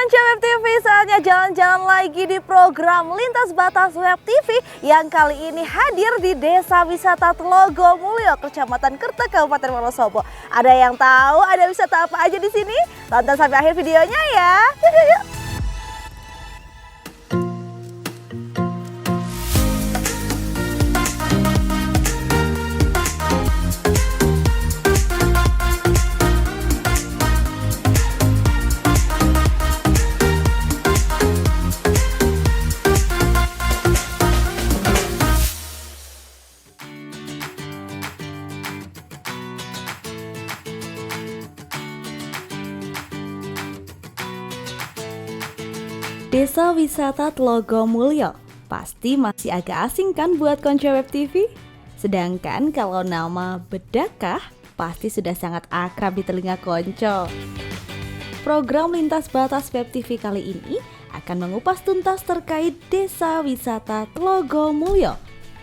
Konco Web TV, saatnya jalan-jalan lagi di program Lintas Batas Web TV yang kali ini hadir di Desa Wisata Tlogomulyo, Kecamatan Kertek, Kabupaten Wonosobo. Ada yang tahu ada wisata apa aja di sini? Tonton sampai akhir videonya ya. Yuk. Desa Wisata Tlogomulyo pasti masih agak asing kan buat Konco Web TV? Sedangkan kalau nama Bedakah pasti sudah sangat akrab di telinga Konco. Program Lintas Batas Web TV kali ini akan mengupas tuntas terkait Desa Wisata Tlogomulyo,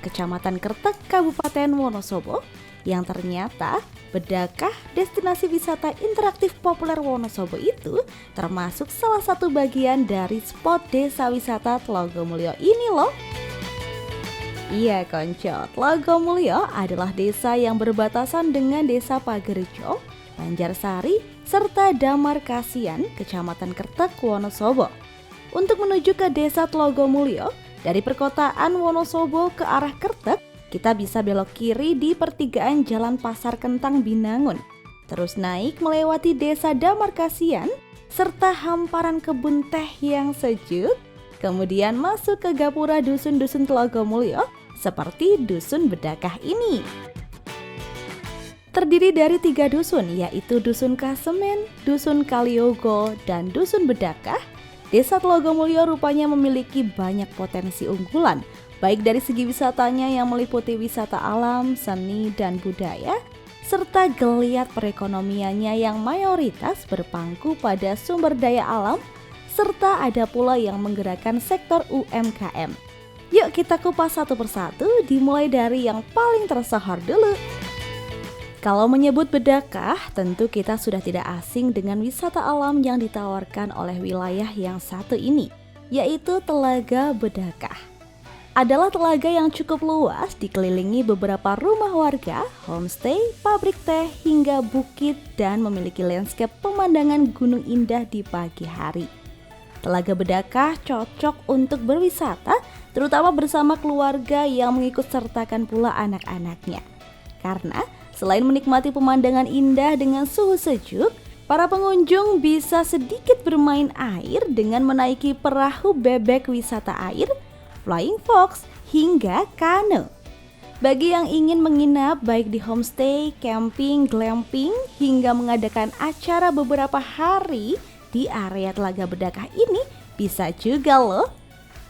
Kecamatan Kertek, Kabupaten Wonosobo, yang ternyata Bedakah, destinasi wisata interaktif populer Wonosobo itu termasuk salah satu bagian dari spot Desa Wisata Tlogomulyo ini loh. Iya Konco, Tlogomulyo adalah desa yang berbatasan dengan Desa Pagerjo, Banjarsari, serta Damarkasian, Kecamatan Kertek, Wonosobo. Untuk menuju ke Desa Tlogomulyo, dari perkotaan Wonosobo ke arah Kertek, kita bisa belok kiri di pertigaan Jalan Pasar Kentang Binangun, terus naik melewati Desa Damarkasian serta hamparan kebun teh yang sejuk, kemudian masuk ke gapura dusun-dusun Tlogomulyo seperti Dusun Bedakah ini. Terdiri dari 3 dusun, yaitu Dusun Kasemen, Dusun Kaliogo, dan Dusun Bedakah. Desa Tlogomulyo rupanya memiliki banyak potensi unggulan, baik dari segi wisatanya yang meliputi wisata alam, seni, dan budaya, serta geliat perekonomiannya yang mayoritas berpangku pada sumber daya alam, serta ada pula yang menggerakkan sektor UMKM. Yuk kita kupas satu persatu, dimulai dari yang paling tersohor dulu. Kalau menyebut Bedakah, tentu kita sudah tidak asing dengan wisata alam yang ditawarkan oleh wilayah yang satu ini, yaitu Telaga Bedakah. Adalah telaga yang cukup luas, dikelilingi beberapa rumah warga, homestay, pabrik teh, hingga bukit, dan memiliki landscape pemandangan gunung indah di pagi hari. Telaga Bedakah cocok untuk berwisata, terutama bersama keluarga yang mengikut sertakan pula anak-anaknya. Karena selain menikmati pemandangan indah dengan suhu sejuk, para pengunjung bisa sedikit bermain air dengan menaiki perahu bebek wisata air, flying fox, hingga kano. Bagi yang ingin menginap baik di homestay, camping, glamping, hingga mengadakan acara beberapa hari di area Telaga Bedakah ini, bisa juga loh.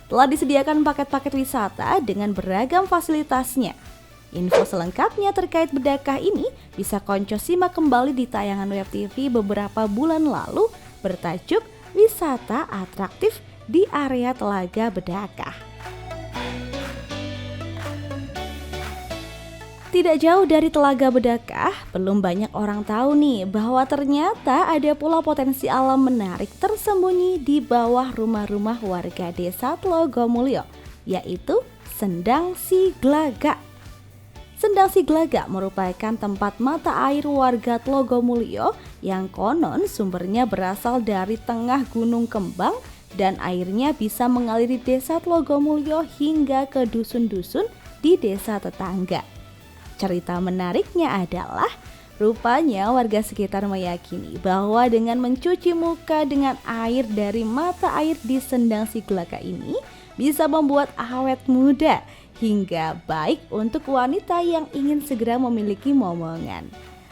Telah disediakan paket-paket wisata dengan beragam fasilitasnya. Info selengkapnya terkait Bedakah ini bisa Konco simak kembali di tayangan Web TV beberapa bulan lalu bertajuk Wisata Atraktif di Area Telaga Bedakah. Tidak jauh dari Telaga Bedakah, belum banyak orang tahu nih bahwa ternyata ada pula potensi alam menarik tersembunyi di bawah rumah-rumah warga Desa Tlogomulyo, yaitu Sendang Siglaga. Sendang Siglaga merupakan tempat mata air warga Tlogomulyo yang konon sumbernya berasal dari tengah Gunung Kembang dan airnya bisa mengaliri Desa Tlogomulyo hingga ke dusun-dusun di desa tetangga. Cerita menariknya adalah rupanya warga sekitar meyakini bahwa dengan mencuci muka dengan air dari mata air di Sendang Siglaga ini bisa membuat awet muda hingga baik untuk wanita yang ingin segera memiliki momongan.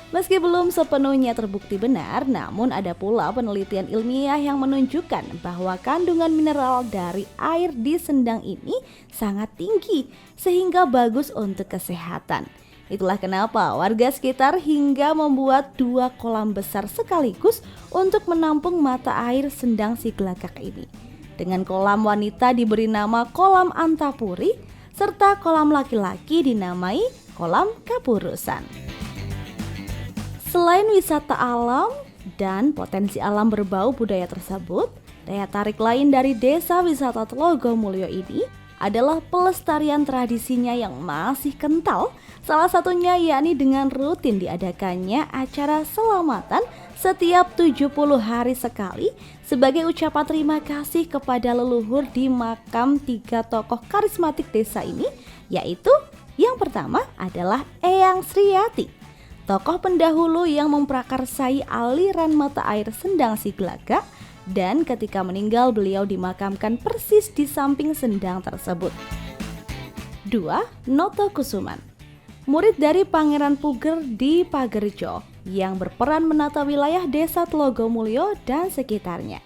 Meski belum sepenuhnya terbukti benar, namun ada pula penelitian ilmiah yang menunjukkan bahwa kandungan mineral dari air di Sendang ini sangat tinggi sehingga bagus untuk kesehatan. Itulah kenapa warga sekitar hingga membuat 2 kolam besar sekaligus untuk menampung mata air Sendang Siglaga ini. Dengan kolam wanita diberi nama Kolam Antapuri, serta kolam laki-laki dinamai Kolam Kapurusan. Selain wisata alam dan potensi alam berbau budaya tersebut, Daya tarik lain dari Desa Wisata Tlogomulyo ini adalah pelestarian tradisinya yang masih kental. Salah satunya yakni dengan rutin diadakannya acara selamatan setiap 70 hari sekali sebagai ucapan terima kasih kepada leluhur di makam 3 tokoh karismatik desa ini, yaitu yang pertama adalah Eyang Sriyati, tokoh pendahulu yang memprakarsai aliran mata air Sendang Siglaga, dan ketika meninggal beliau dimakamkan persis di samping sendang tersebut. 2. Noto Kusuman, murid dari Pangeran Puger di Pagerjo yang berperan menata wilayah Desa Tlogomulyo dan sekitarnya.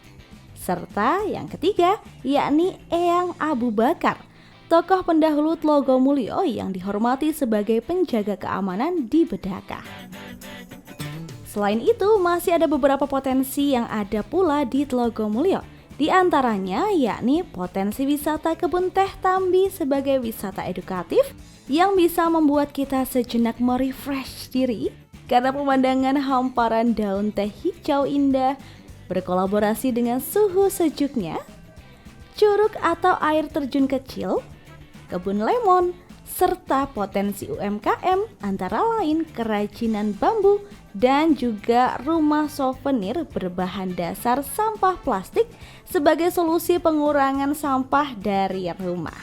Serta yang ketiga yakni Eyang Abu Bakar, tokoh pendahulu Tlogomulyo yang dihormati sebagai penjaga keamanan di Bedaka. Selain itu, masih ada beberapa potensi yang ada pula di Tlogomulyo. Di antaranya yakni potensi wisata kebun teh Tambi sebagai wisata edukatif yang bisa membuat kita sejenak merefresh diri karena pemandangan hamparan daun teh hijau indah berkolaborasi dengan suhu sejuknya, curug atau air terjun kecil, kebun lemon, serta potensi UMKM antara lain kerajinan bambu dan juga rumah souvenir berbahan dasar sampah plastik sebagai solusi pengurangan sampah dari rumah.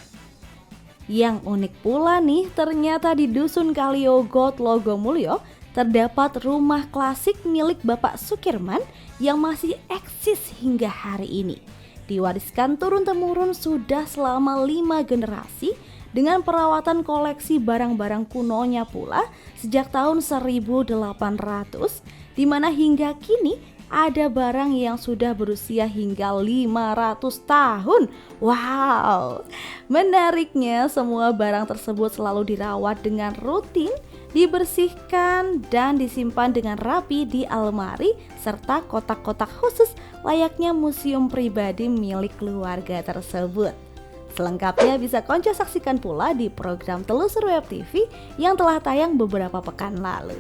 Yang unik pula nih, ternyata di Dusun Kaliogo Tlogomulyo terdapat rumah klasik milik Bapak Sukirman yang masih eksis hingga hari ini. Diwariskan turun-temurun sudah selama 5 generasi dengan perawatan koleksi barang-barang kunonya pula sejak tahun 1800, di mana hingga kini ada barang yang sudah berusia hingga 500 tahun. Wow! Menariknya, semua barang tersebut selalu dirawat dengan rutin, dibersihkan dan disimpan dengan rapi di almari serta kotak-kotak khusus layaknya museum pribadi milik keluarga tersebut. Selengkapnya bisa Konco saksikan pula di program Telusur Web TV yang telah tayang beberapa pekan lalu.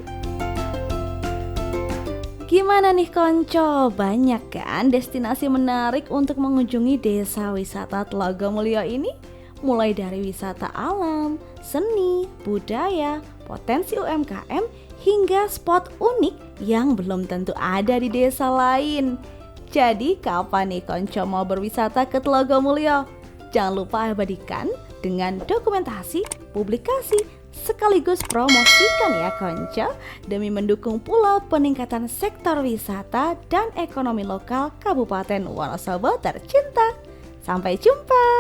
Gimana nih Konco? Banyak kan destinasi menarik untuk mengunjungi Desa Wisata Tlogomulyo ini? Mulai dari wisata alam, seni, budaya, potensi UMKM, hingga spot unik yang belum tentu ada di desa lain. Jadi kapan nih Konco mau berwisata ke Tlogomulyo? Jangan lupa abadikan dengan dokumentasi, publikasi, sekaligus promosikan ya Konco, demi mendukung pula peningkatan sektor wisata dan ekonomi lokal Kabupaten Wonosobo tercinta. Sampai jumpa!